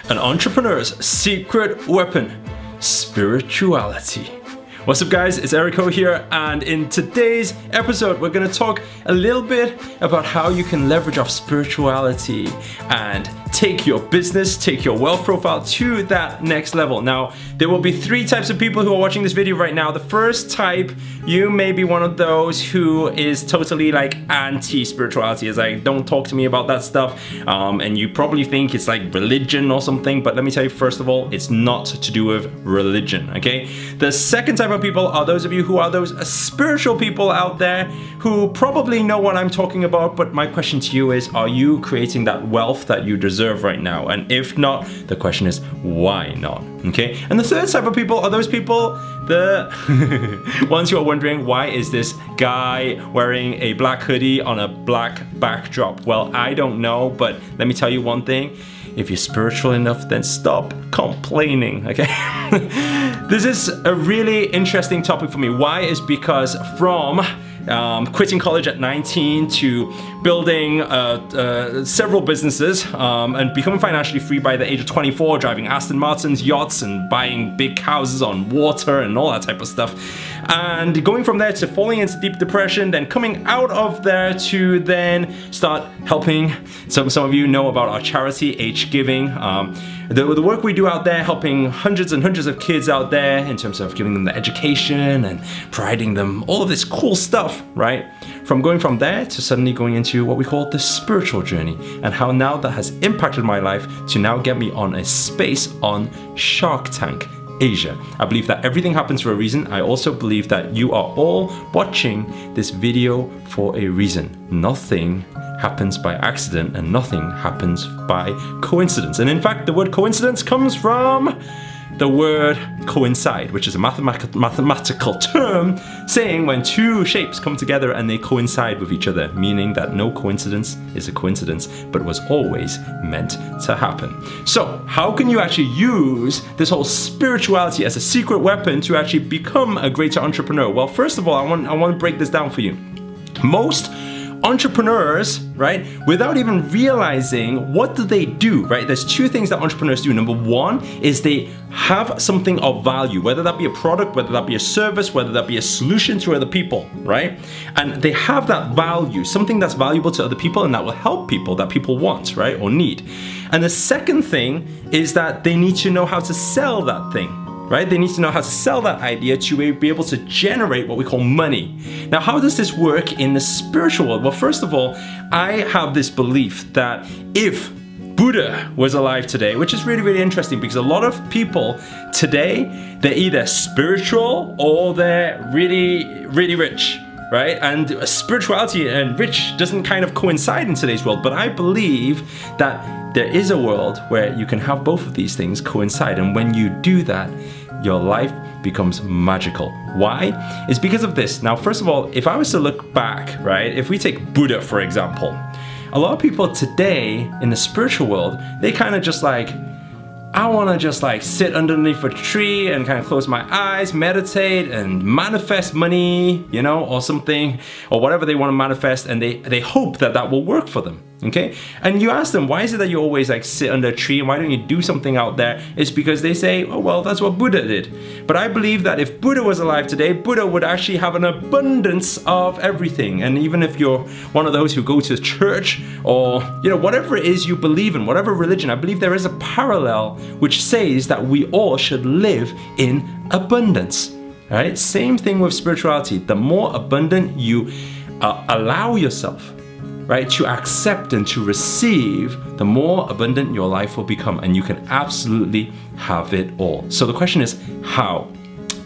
An entrepreneur's secret weapon, spirituality. What's up guys, it's Erico here, and in today's episode we're going to talk a little bit about how you can leverage off spirituality and take your business, take your wealth profile to that next level. Now, there will be three types of people who are watching this video right now. The first type, you may be one of those who is totally like anti-spirituality. It's like, don't talk to me about that stuff, and you probably think it's like religion or something, but let me tell you, first of all, it's not to do with religion, okay? The second type of people are those of you who are those spiritual people out there who probably know what I'm talking about, but my question to you is, are you creating that wealth that you deserve right now? And if not, the question is, why not? Okay? And the third type of people are those people, the ones who are wondering, why is this guy wearing a black hoodie on a black backdrop? Well, I don't know, but let me tell you one thing. If you're spiritual enough, then stop complaining, okay? This is a really interesting topic for me. Why? Is because from quitting college at 19 to building several businesses and becoming financially free by the age of 24, driving Aston Martin's yachts and buying big houses on water and all that type of stuff. And going from there to falling into deep depression, then coming out of there to then start helping. Some of you know about our charity, H Giving. The work we do out there, helping hundreds and hundreds of kids out there in terms of giving them the education and providing them all of this cool stuff, right? From going from there to suddenly going into what we call the spiritual journey, and how now that has impacted my life to now get me on a space on Shark Tank Asia. I believe that everything happens for a reason. I also believe that you are all watching this video for a reason. Nothing happens by accident and nothing happens by coincidence. And in fact, the word coincidence comes from the word coincide, which is a mathematical term saying when two shapes come together and they coincide with each other, meaning that no coincidence is a coincidence, but was always meant to happen. So how can you actually use this whole spirituality as a secret weapon to actually become a greater entrepreneur? Well, first of all, I want to break this down for you. Most entrepreneurs, right, without even realizing, what do they do, right? There's two things that entrepreneurs do. Number one is they have something of value, whether that be a product, whether that be a service, whether that be a solution to other people, right? And they have that value, something that's valuable to other people and that will help people, that people want, right, or need. And the second thing is that they need to know how to sell that thing. Right? They need to know how to sell that idea to be able to generate what we call money. Now, how does this work in the spiritual world? Well, first of all, I have this belief that if Buddha was alive today, which is really, really interesting because a lot of people today, they're either spiritual or they're really, really rich. Right? And spirituality and rich doesn't kind of coincide in today's world, but I believe that there is a world where you can have both of these things coincide, and when you do that, your life becomes magical. Why? It's because of this. Now, first of all, if I was to look back, right, if we take Buddha, for example, a lot of people today in the spiritual world, they kind of just like, I want to just like sit underneath a tree and kind of close my eyes, meditate and manifest money, you know, or something, or whatever they want to manifest, and they hope that that will work for them. Okay? And you ask them, why is it that you always like sit under a tree and why don't you do something out there? It's because they say, oh, well, that's what Buddha did. But I believe that if Buddha was alive today, Buddha would actually have an abundance of everything. And even if you're one of those who go to church or, you know, whatever it is you believe in, whatever religion, I believe there is a parallel which says that we all should live in abundance. All right? Same thing with spirituality. The more abundant you allow yourself, right, to accept and to receive, the more abundant your life will become, and you can absolutely have it all. So the question is, how?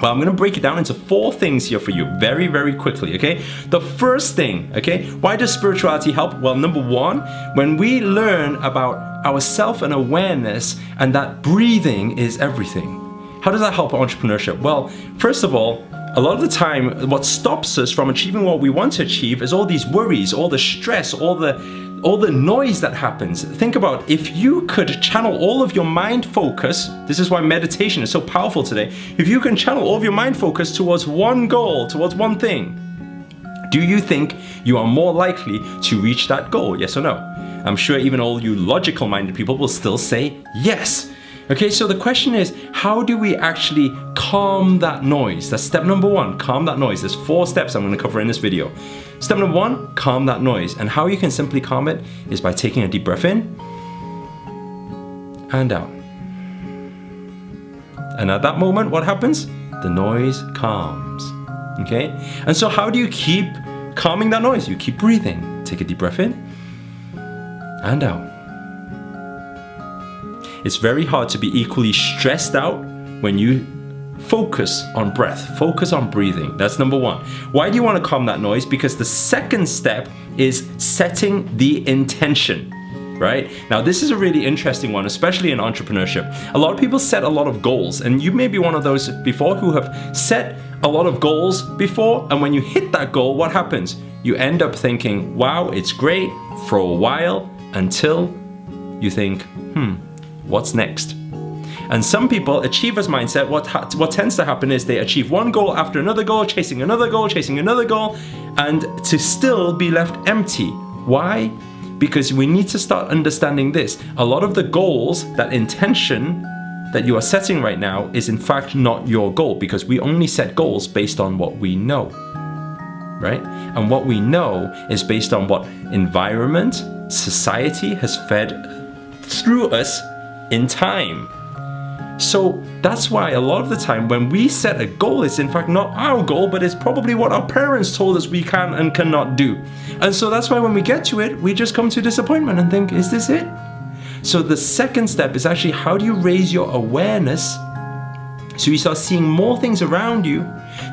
Well, I'm going to break it down into 4 things here for you very, very quickly, okay? The first thing, okay, why does spirituality help? Well, number one, when we learn about our self and awareness and that breathing is everything. How does that help entrepreneurship? Well, first of all, a lot of the time, what stops us from achieving what we want to achieve is all these worries, all the stress, all the noise that happens. Think about if you could channel all of your mind focus. This is why meditation is so powerful today. If you can channel all of your mind focus towards one goal, towards one thing, do you think you are more likely to reach that goal? Yes or no? I'm sure even all you logical-minded people will still say yes. Okay, so the question is, how do we actually calm that noise? That's step number one, calm that noise. There's 4 steps I'm going to cover in this video. Step number 1, calm that noise. And how you can simply calm it is by taking a deep breath in and out. And at that moment, what happens? The noise calms. Okay? And so how do you keep calming that noise? You keep breathing. Take a deep breath in and out. It's very hard to be equally stressed out when you focus on breath, focus on breathing. That's number 1. Why do you want to calm that noise? Because the second step is setting the intention, right? Now, this is a really interesting one, especially in entrepreneurship. A lot of people set a lot of goals, and you may be one of those before who have set a lot of goals before, and when you hit that goal, what happens? You end up thinking, wow, it's great for a while until you think, what's next? And some people, achievers mindset, what tends to happen is they achieve one goal after another goal, chasing another goal, and to still be left empty. Why? Because we need to start understanding this. A lot of the goals, that intention that you are setting right now is in fact not your goal, because we only set goals based on what we know, right? And what we know is based on what environment, society has fed through us in time. So that's why a lot of the time when we set a goal, it's in fact not our goal, but it's probably what our parents told us we can and cannot do. And so that's why when we get to it, we just come to disappointment and think, is this it? So the second step is actually, how do you raise your awareness so you start seeing more things around you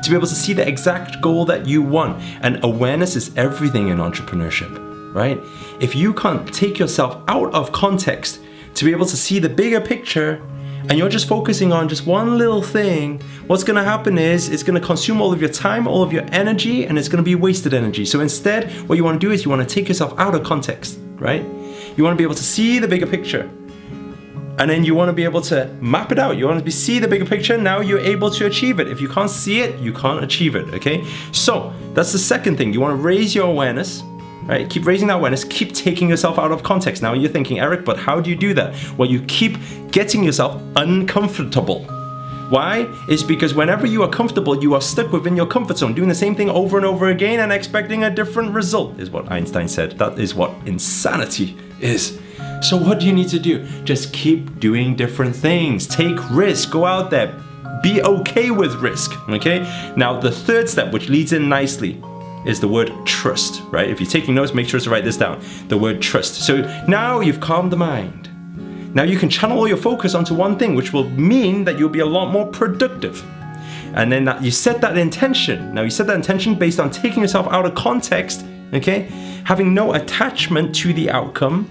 to be able to see the exact goal that you want? And awareness is everything in entrepreneurship, right? If you can't take yourself out of context to be able to see the bigger picture, and you're just focusing on just one little thing, what's going to happen is it's going to consume all of your time, all of your energy, and it's going to be wasted energy. So instead, what you want to do is you want to take yourself out of context, right? You want to be able to see the bigger picture. And then you want to be able to map it out. You want to see the bigger picture. Now you're able to achieve it. If you can't see it, you can't achieve it, okay? So that's the second thing. You want to raise your awareness. Right? Keep raising that awareness, keep taking yourself out of context. Now you're thinking, Eric, but how do you do that? Well, you keep getting yourself uncomfortable. Why? It's because whenever you are comfortable, you are stuck within your comfort zone, doing the same thing over and over again and expecting a different result, is what Einstein said. That is what insanity is. So what do you need to do? Just keep doing different things. Take risks, go out there, be okay with risk, okay? Now the third step, which leads in nicely, is the word trust, right? If you're taking notes, make sure to write this down. The word trust. So now you've calmed the mind. Now you can channel all your focus onto one thing, which will mean that you'll be a lot more productive. And then you set that intention. Now you set that intention based on taking yourself out of context, okay? Having no attachment to the outcome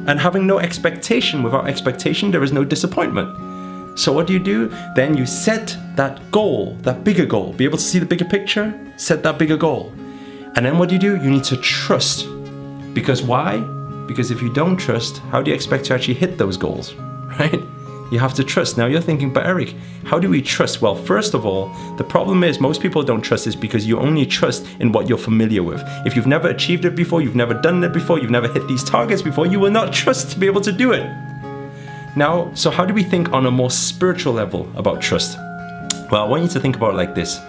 and having no expectation. Without expectation, there is no disappointment. So what do? Then you set that goal, that bigger goal. Be able to see the bigger picture, set that bigger goal. And then what do? You need to trust. Because why? Because if you don't trust, how do you expect to actually hit those goals, right? You have to trust. Now you're thinking, but Eric, how do we trust? Well, first of all, the problem is most people don't trust is because you only trust in what you're familiar with. If you've never achieved it before, you've never done it before, you've never hit these targets before, you will not trust to be able to do it. Now, so how do we think on a more spiritual level about trust? Well, I want you to think about it like this.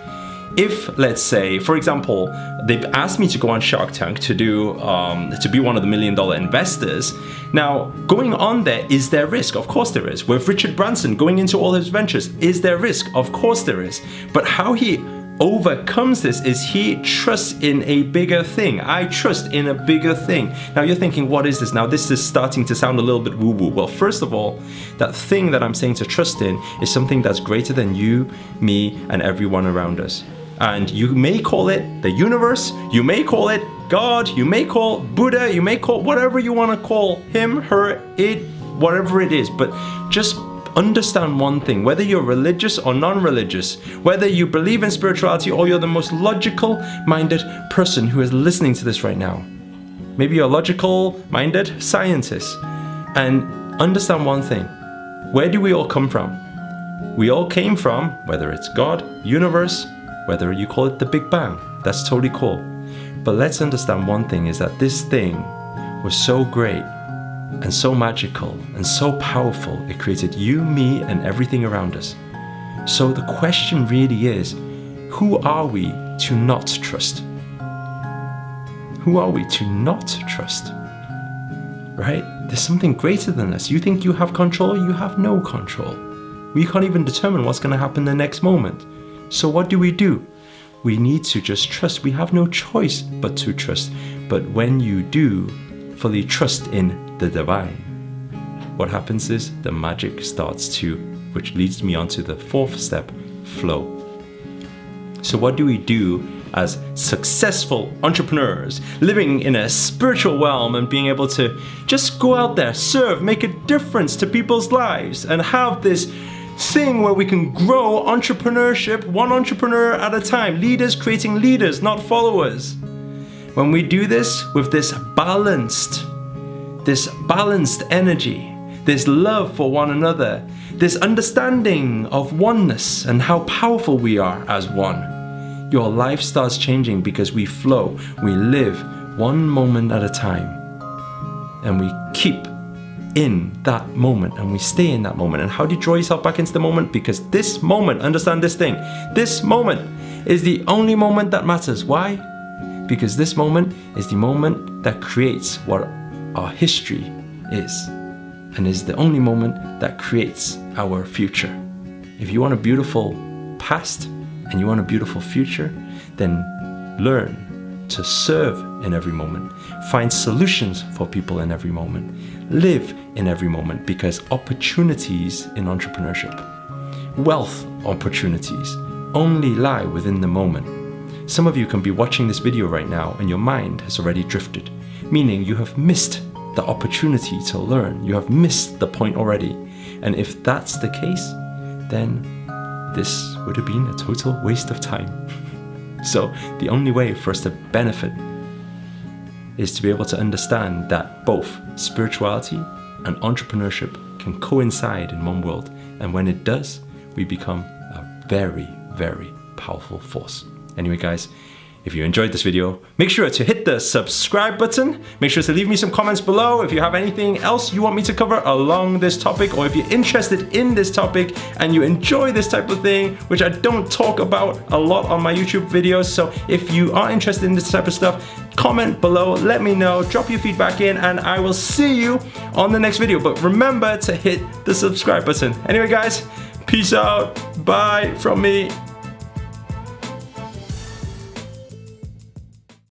If, let's say, for example, they've asked me to go on Shark Tank to be one of the $1 million investors. Now, going on there, is there risk? Of course there is. With Richard Branson going into all his ventures, is there risk? Of course there is. But how he overcomes this is he trusts in a bigger thing. I trust in a bigger thing. Now you're thinking, what is this? Now this is starting to sound a little bit woo-woo. Well, first of all, that thing that I'm saying to trust in is something that's greater than you, me, and everyone around us. And you may call it the universe, you may call it God, you may call Buddha, you may call whatever you want to call him, her, it, whatever it is. But just understand one thing, whether you're religious or non-religious, whether you believe in spirituality or you're the most logical-minded person who is listening to this right now. Maybe you're a logical-minded scientist. And understand one thing, where do we all come from? We all came from, whether it's God, universe, whether you call it the Big Bang, that's totally cool. But let's understand one thing is that this thing was so great and so magical and so powerful, it created you, me, and everything around us. So the question really is, who are we to not trust? Who are we to not trust? Right? There's something greater than us. You think you have control? You have no control. We can't even determine what's going to happen the next moment. So what do? We need to just trust. We have no choice but to trust. But when you do fully trust in the divine, what happens is the magic starts to, which leads me on to the fourth step, flow. So what do we do as successful entrepreneurs, living in a spiritual realm and being able to just go out there, serve, make a difference to people's lives, and have this thing where we can grow entrepreneurship one entrepreneur at a time, leaders creating leaders, not followers? When we do this with this balanced energy, this love for one another, this understanding of oneness and how powerful we are as one, your life starts changing because we flow. We live one moment at a time, and we keep in that moment, and we stay in that moment. And how do you draw yourself back into the moment? Because this moment, understand this thing, this moment is the only moment that matters. Why? Because this moment is the moment that creates what our history is, and is the only moment that creates our future. If you want a beautiful past and you want a beautiful future, then learn to serve in every moment. Find solutions for people in every moment. Live in every moment, because opportunities in entrepreneurship, wealth opportunities, only lie within the moment. Some of you can be watching this video right now and your mind has already drifted, meaning you have missed the opportunity to learn. You have missed the point already. And if that's the case, then this would have been a total waste of time. So the only way for us to benefit is to be able to understand that both spirituality and entrepreneurship can coincide in one world. And when it does, we become a very, very powerful force. Anyway, guys, if you enjoyed this video, make sure to hit the subscribe button. Make sure to leave me some comments below if you have anything else you want me to cover along this topic, or if you're interested in this topic and you enjoy this type of thing, which I don't talk about a lot on my YouTube videos. So if you are interested in this type of stuff, comment below, let me know, drop your feedback in, and I will see you on the next video. But remember to hit the subscribe button. Anyway, guys, peace out. Bye from me.